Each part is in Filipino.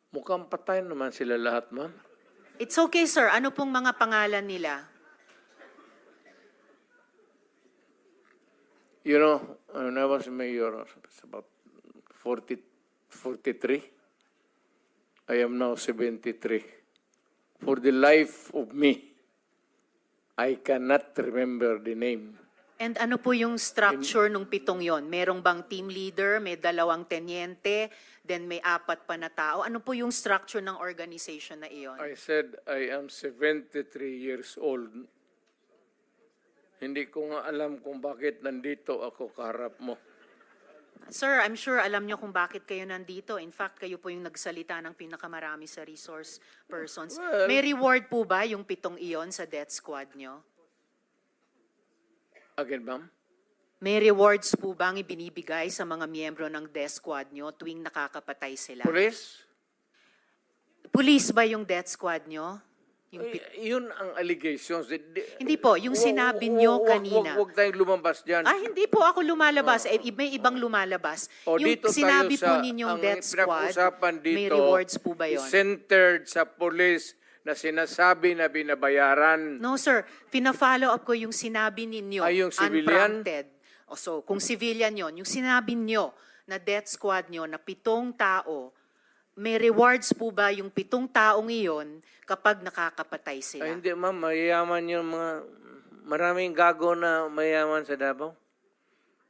Mukhang patay naman sila lahat, ma'am. It's okay, sir. Ano pong mga pangalan nila? You know, when I was mayor, it's about 43. I am now 73. For the life of me, I cannot remember the name. And ano po yung structure nung 7 yon? Merong bang team leader, may 2 tenyente, then may 4 pa na tao? Ano po yung structure ng organization na iyon? I said I am 73 years old. Hindi ko nga alam kung bakit nandito ako kaharap mo. Sir, I'm sure alam nyo kung bakit kayo nandito. In fact, kayo po yung nagsalita ng pinakamarami sa resource persons. Well, May reward po ba yung 7 iyon sa death squad nyo? Again, ma'am? May rewards po bang ibinibigay sa mga miyembro ng death squad nyo tuwing nakakapatay sila? Police? Police ba yung death squad nyo? Yun ang allegations. Hindi po, yung sinabi nyo kanina. Huwag tayong lumabas dyan. Hindi po ako lumalabas. May ibang lumalabas. Yung Dito sinabi tayo po ninyong ang death squad, pinag-usapan dito, may rewards po ba yun? Centered sa police na sinasabi na binabayaran. No, sir. Pina-follow up ko yung sinabi ninyo. Ay, yung civilian? Unprompted. So, kung civilian yon, yung sinabi nyo na death squad nyo na 7 tao, may rewards po ba yung 7 taong iyon kapag nakakapatay sila? Ay, hindi, ma'am. Mayayaman yung mga... Maraming gago na mayayaman sa Davao.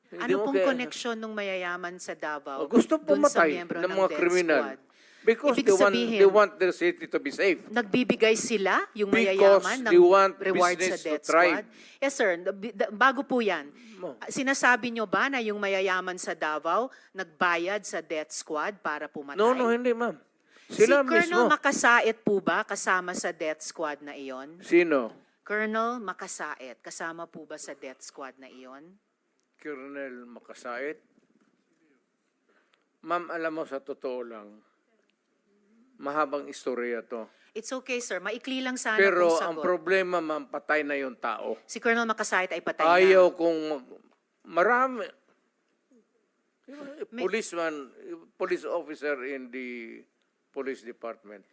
Hindi Ano mo pong kaya- connection ng mayayaman sa Davao? Gusto dun sa pumatay miyembro ng mga death kriminal. squad? Because Ibig they want their city to be safe. Nagbibigay sila, yung Because mayayaman, they ng want rewards sa business to death thrive. squad? Yes, sir. Bago po yan, Mo. sinasabi nyo ba na yung mayayaman sa Davao nagbayad sa death squad para pumatay? No, hindi, ma'am. Si Sila Colonel mismo. Makasait po ba kasama sa death squad na iyon? Sino? Colonel Makasait, kasama po ba sa death squad na iyon? Colonel Makasait? Ma'am, alam mo, sa totoo lang, mahabang istorya to. It's okay, sir. Maikli lang sana Pero kung ang sagot. problema, ma'am, patay na yung tao. Si Colonel Makasait ay patay na. Ayaw kung marami. Police officer in the police department.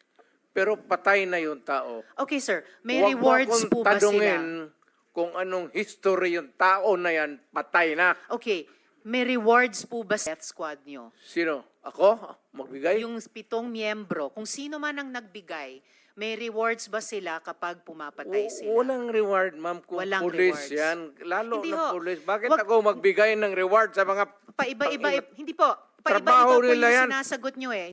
Pero patay na yung tao. Okay, sir. May Huwag mo rewards akong po ba tanungin sila? kung anong history yung tao na yan, patay na. Okay. May rewards po ba sa death squad nyo? Sino? Ako? Magbigay? Yung 7 miyembro, kung sino man ang nagbigay, may rewards ba sila kapag pumapatay sila? Walang reward, ma'am, kung Walang police rewards. yan. Lalo Hindi na ho. police. Bakit Wag- ako magbigay ng reward sa mga... Paiba-iba, hindi po. Trabaho Paiba-iba po nila yung yan. sinasagot nyo eh.